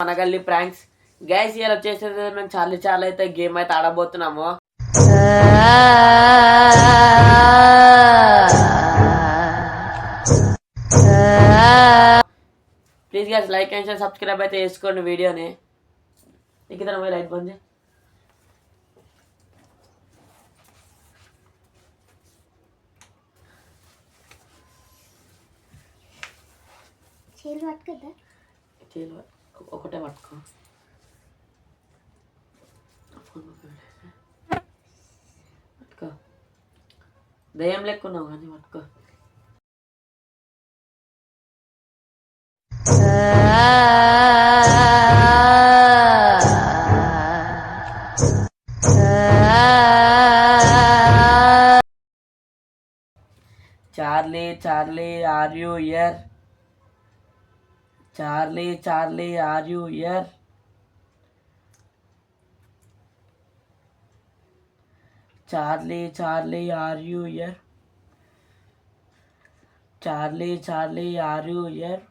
మనగల్లి pranks guys ఇలా వచ్చేసేది మేము చాలా అయితే గేమ్ అయితే ఆడబోతున్నాము. Please guys like and share subscribe అయితే చేసుకోండి వీడియోని. ఇక్కడ లైట్ బంద్ చేయి. చేలు ఒకటే పట్టుకో. పట్టుకో దయ్యం లెక్కున్నావు కానీ పట్టుకో. Charlie Charlie are you here? Charlie, Charlie, are you here? Charlie, Charlie, are you here? Charlie, Charlie, are you here?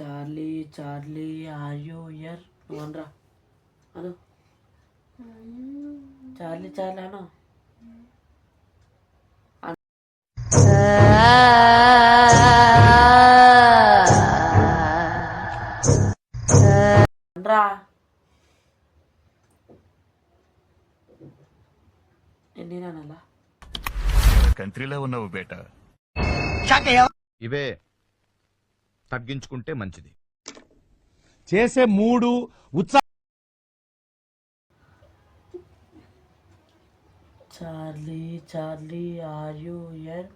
Charlie, Charlie, are you here? Nuandra, anu. Charlie, Charlie, anu. కంట్రీలో ఉన్నావు బేట. ఇవే తగ్గించుకుంటే మంచిది. చేసే మూడు ఉత్సాహ. Charlie Charlie are you here?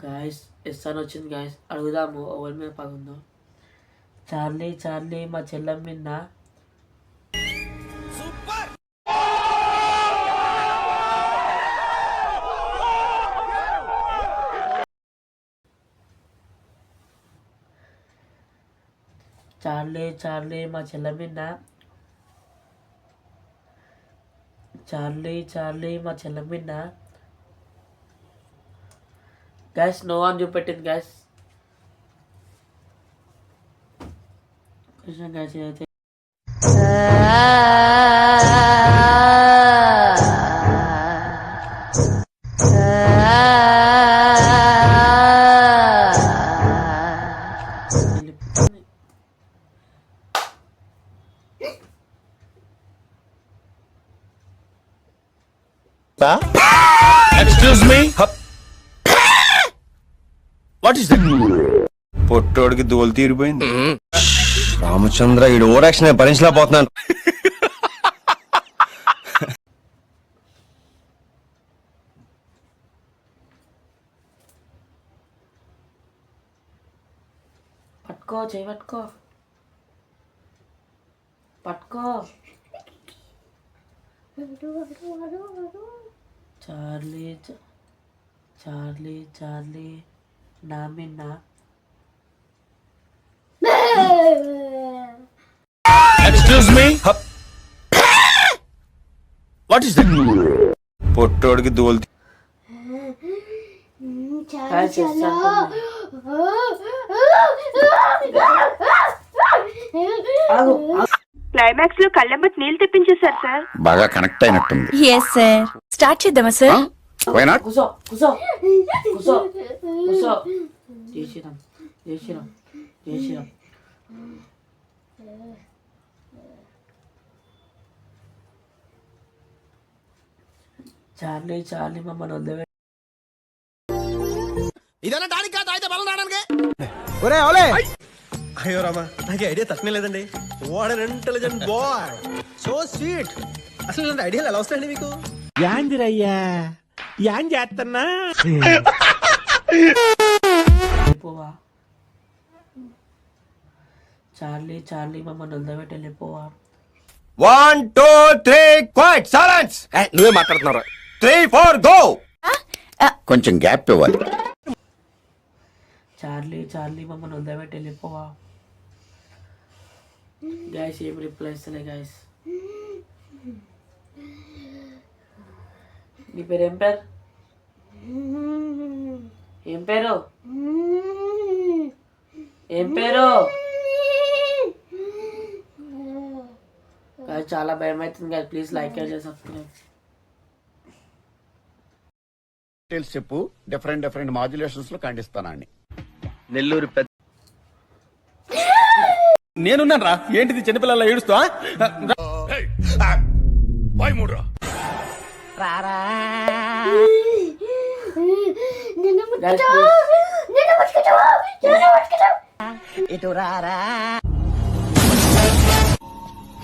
Guys yes అని వచ్చింది గాయస్. అడుగుదాము ఎవరి మీద పగుందో. చార్లీ చార్లీ మా చెల్లం మీద. చార్లీ చార్లీ మా చెల్ల మీద. చార్లీ చార్లీ మా చెల్ల మీద. గ్యాస్ నో అని చూపెట్టింది గ్యాస్. కృష్ణ గ్యాస్ అయితే excuse me, what is that? పొట్టోడికి దోలు తీరిపోయింది. రామచంద్ర ఈడు ఓరాక్షన్ భరించలేకపోతున్నాను. పట్టుకో చేయి పట్టుకో పట్టుకో. చార్లీ చార్లీ చార్లీ నా మిన్న. Excuse me, what is that? పొట్టోడికి దోలు క్లైమాక్స్ లో కళ్ళెంబట్ నీళ్ళు తెప్పించేశారు సార్. బాగా కనెక్ట్ అయినట్టుంది. Yes sir. స్టార్ట్ చేద్దామా సార్? Why not? కూసో కూసో కూసో కూసో. చేసిరాం చేసిరాం చేసిరాం. చార్లీ చార్లీ మమ్మల్ని వదిలే. ఇదన్నా డాడీ కాదు, అయితే బలం రావడానికి. ఒరే ఓలే, అయ్యో రామా, నాకు ఐడియా తక్కువ లేదండి. What an intelligent boy, so sweet. అసలు ఇలాంటి ఐడియాలు ఎలా వస్తాయండి మీకు? యాందిరయ్యా యాం చేస్తున్నా. పోవా చార్లీ చార్లీ మమ్మల్ని వదిలిపెట్టి వెళ్ళిపోవా. 1 2 3 క్వైట్ సైలెన్స్. నువ్వే మాట్లాడుతున్నారా? 3 4 గో. కొంచెం గ్యాప్ ఇవ్వాలి. చార్లీ చార్లీ మమ్మల్ని వదిలిపెట్టి వెళ్ళిపోవా. గైస్ ఏం రిప్లై ఇస్తలే గైస్. నీ పేరు ఏం పేరు? ఏం పేరు? ఏం పేరు? Guys, చాలా భయం అవుతుంది guys. Please like and subscribe. Details చెప్పు, డిఫరెంట్ మాడ్యులేషన్స్ లో ఖండిస్తానండి. నెల్లూరు పెద్ద నేనున్నాను రా. ఏంటిది చిన్నపిల్లల ఏడుస్తా? Guys,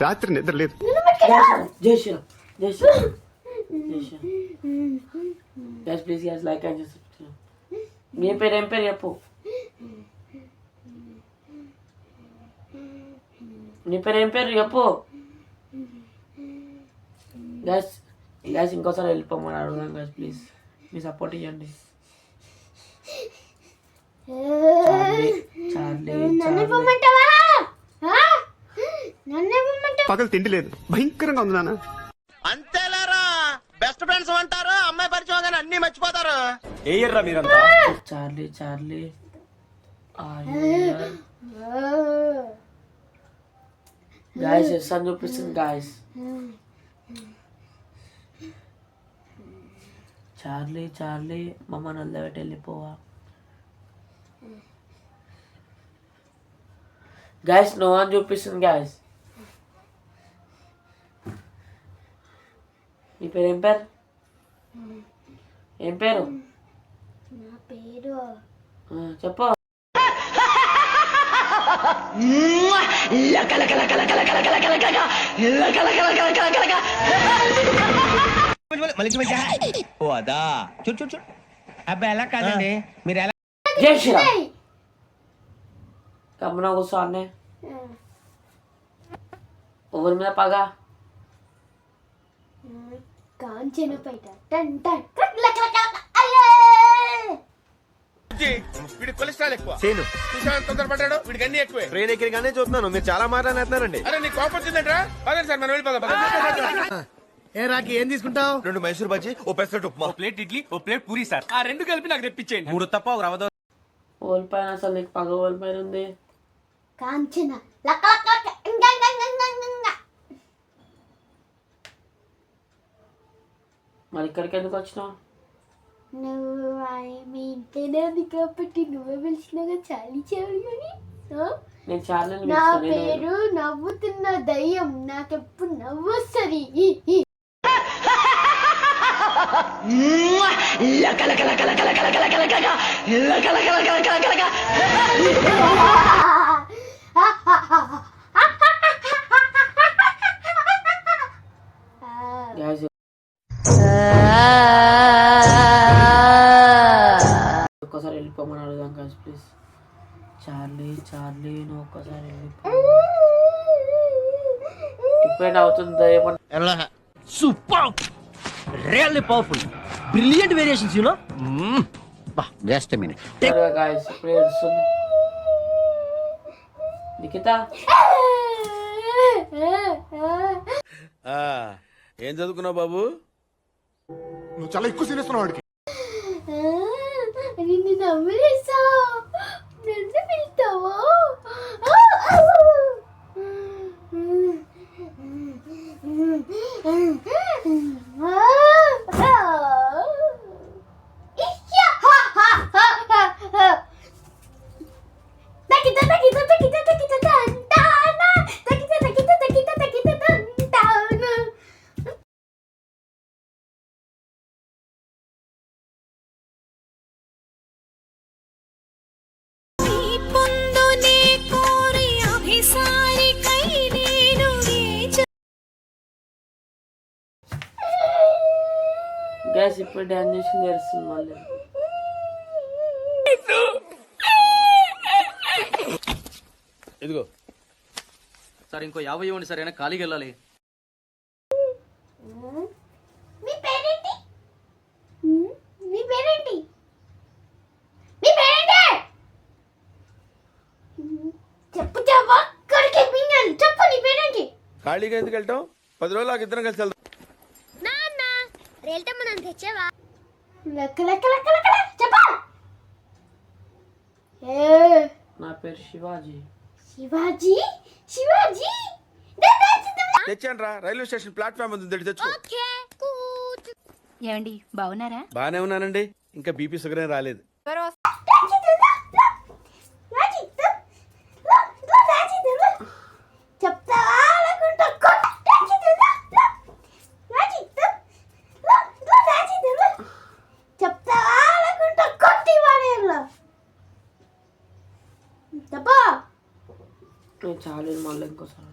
రాత్రి నిద్ర లేదు. జై శ్రీరామ్. జై శ్రీరామ్. జై Sriram. Guys, please guys, like and subscribe. మీ పేరు ఏం పేరు చెప్పు. నీ పేరు ఏం పేరు చెప్పు. గ్యాస్ ఇంకోసారి వెళ్ళిపోమని అడుగుదాం గైస్. ప్లీజ్ మీ సపోర్ట్ ఇవ్వండి. పగలు తిండి లేదు, భయంకరంగా ఉంది నాన్న. అంతేలేరా, బెస్ట్ ఫ్రెండ్స్ అంటారు, అమ్మాయి పరిచయం కానీ అన్ని మర్చిపోతారు. ఏ ఇయర్రా మీరంతా? చార్లీ గాయస్ ఎస్ అని చూపిస్తుంది గాయస్. చార్లీ మమ్మ నల్లబెట్టి వెళ్ళిపోవా. గాయస్ నో అని చూపిస్తుంది గాయస్. నీ పేరు ఏం పేరు? ఏం పేరు? నా పేరు చెప్పు. ఓ అదా, చూడు అబ్బాయి ఎలా కాదండి, మీరు ఎలా జై శ్రీరామ్. కమ్మన కూర్చో అన్నే. ఎవరి మీద పగ? కాంచనపేట. వీడి కొలెస్ట్రాల్ ఎక్కువ. చేయను తొందరపడ్డాడు, వీడికి అన్ని ఎక్కువే. ట్రైన్ ఎక్కడిగానే చూస్తున్నాను, మీరు చాలా మాట్లాడుతున్నారండి. అరే నీ కోపం వచ్చిందంటరా? పదండి సార్, మనం వెళ్ళిపోదాం. ఏ రాకి ఏం తీసుకుంటావు? 2 మైసూర్ బజ్జీ, ఓ పెసరట్టు ఉప్మా. ప్లేట్ ఇడ్లీ, ఓ ప్లేట్ పూరి సార్. ఆ 2 కలిపి నాకు తెప్పించేయండి. 3 తప్ప ఒక రవ్వ దోశ. ఓల్పైన అసలు నీకు పగ ఓల్పైన ఉంది. కాంచన మరి ఇక్కడికి ఎందుకు వచ్చినావు? నువ్వు మీ ఇంట్లోనే కాబట్టి నువ్వే పిలిచినాగా చాలీ చెవులు కానీ నేను చార్లీని నా పిలుస్తాను. పేరు నవ్వుతున్న దయ్యం, నాకెప్పుడు నవ్వు వస్తుంది. Guys, ఒక్కసారి వెళ్ళిపోమని అడుగుదాం guys, ప్లీజ్. చార్లీ నువ్వు ఒక్కసారి వెళ్ళిపో. డిపెండ్ అవుతుంది ఏమన్నా. Super, really powerful, brilliant variations you know. Just minute. Guys ఇప్పుడు ఏడుస్తుంది నిఖిత. ఏం చదువుకున్నావు బాబు? నువ్వు చాలా ఎక్కువ సీనిస్తున్నావు వాడికి. నిన్ను నవ్వులేసావు, నన్ను పిలుస్తావా? గ్యాస్ ఇప్పుడు డ్యాన్స్ చేసి నేర్స్తుంది మళ్ళీ. ఇదిగో సార్ ఇంకో 50 ఇవ్వండి సార్, అయినా ఖాళీకి వెళ్ళాలి. మీ పేరేంటి? మీ పేరేంటి? మీ పేరేంటి? చెప్పు చెప్పు, కొడుకే మింగల్ చెప్పు, నీ పేరేంటి? ఖాళీగా ఎందుకు వెళ్తాం? 10 రోజులు నాకు ఇద్దరం కలిసి వెళ్దాం. నాన్న రేల్టమ్మ నన్ను తెచ్చావా? లెక్క లెక్క లెక్క లెక్క చెప్పా. ఏ నా పేరు శివాజీ. శివాజీ శివాజీ తెచ్చాను రా, రైల్వే స్టేషన్ ప్లాట్ఫామ్ ఉంది, తెచ్చుకో. ఏమండి బాగున్నారా? బానే ఉన్నానండి, ఇంకా బీపీ షుగర్ ఏం రాలేదు. చెప్తావా లేకుంటే చెప్తావా లేకుంటే కొట్టి వాడేలా చెప్పా. నేను చాలేదు, మళ్ళీ ఇంకోసారి.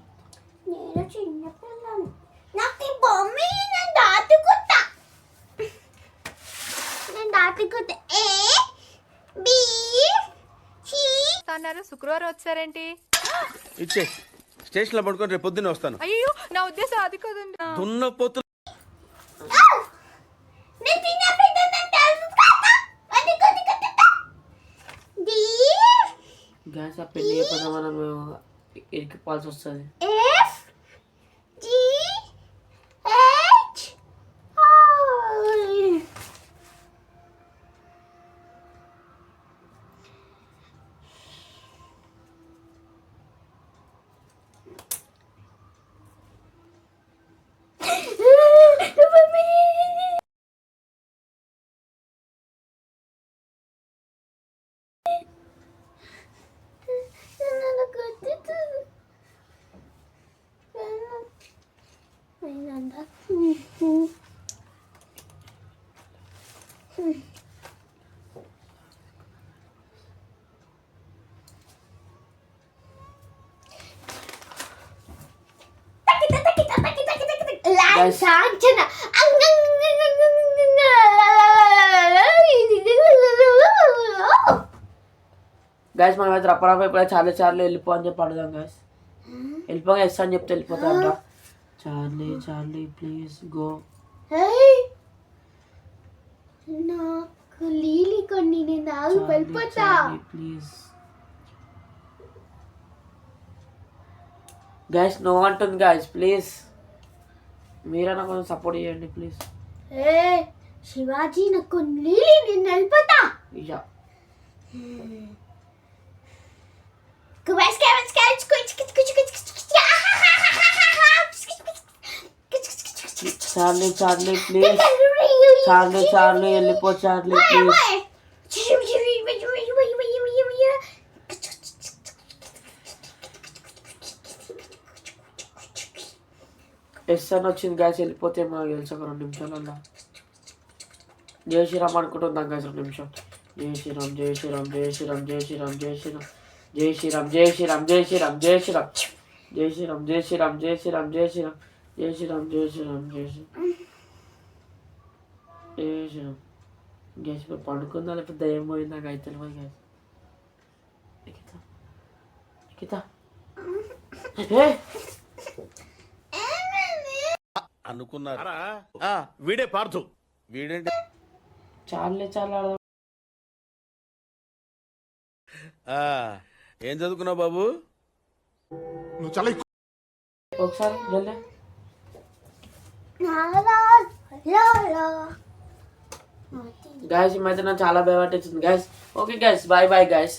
నేను చిన్నపిల్లను, నాకు ఈ బొమ్మ నేను దాటుకుంటా. నేను దాటుకుంటా. ఏ బి సి అన్నారు శుక్రవారం వచ్చారేంటి? ఇచ్చే స్టేషన్ లో పడుకొని రేపు పొద్దున్నే వస్తాను. అయ్యో నా ఉద్దేశం అది కదండి. దున్నపోతు నేను చిన్నపిల్లని తెలుసు కదా. అది కొద్ది కొద్ది డి గ్యాస్ ఆ పెళ్లి అయిపోయినా మనం ఇరికిపోవాల్సి వస్తుంది. F G H I. సాంచన గ్యాస్ మనం అయితే రప్పరప్ప ఇప్పుడు చార్లీ చార్లీ వెళ్ళిపో అని చెప్పి అడుగుదాం గ్యాస్. వెళ్ళిపోగా ఎస్ అని చెప్తే వెళ్ళిపోతాంట. Charlie Charlie please go. నాకు లీలి కొన్ని నేను ఆగు వెళ్ళిపోతా. ప్లీజ్ గ్యాస్ నో అంటుంది గ్యాస్, ప్లీజ్ మీరైనా కొంచెం సపోర్ట్ చేయండి ప్లీజ్. ఏ శివాజీ నాకు లీలి నేను వెళ్ళిపోతా. ఇయ్యా Charlie Charlie please, Charlie Charlie వెళ్ళిపో చార్లీ ప్లీజ్. ఎస్ అని వచ్చింది గ్యాస్, వెళ్ళిపోతే మాకు తెలుసు ఒక 2 నిమిషాలల్లో. జై శ్రీరామ్ అనుకుంటున్నాం గ్యాస్ 2 నిమిషం. జై శ్రీరామ్ జై శ్రీరామ్ జై శ్రీరామ్ జై శ్రీరామ్ జై శ్రీరామ్ జై శ్రీరామ్ జై శ్రీరామ్ జై శ్రీరామ్ జై శ్రీరామ్ జై శ్రీరామ్ జై శ్రీరామ్ జై శ్రీరామ్ జై శ్రీరామ్ జై శ్రీరామ్ జై శ్రీరామ్ జై శ్రీరామ్ జై శ్రీరామ్. గ్యాస్ ఇప్పుడు పండుకుందా లేకపోతే దయ్యం పోయిందా గ్యాస్ తెలియదు గ్యాస్. అనుకున్నారా? వీడే పార్థు. వీడేంటి? చాలే చాలా ఏం చదువుకున్నావు బాబు? నువ్వు చాలా ఒకసారి జల్దీ. గాయస్ ఈ మధ్య నాకు చాలా భయపట్టించింది guys. Okay guys, bye bye guys.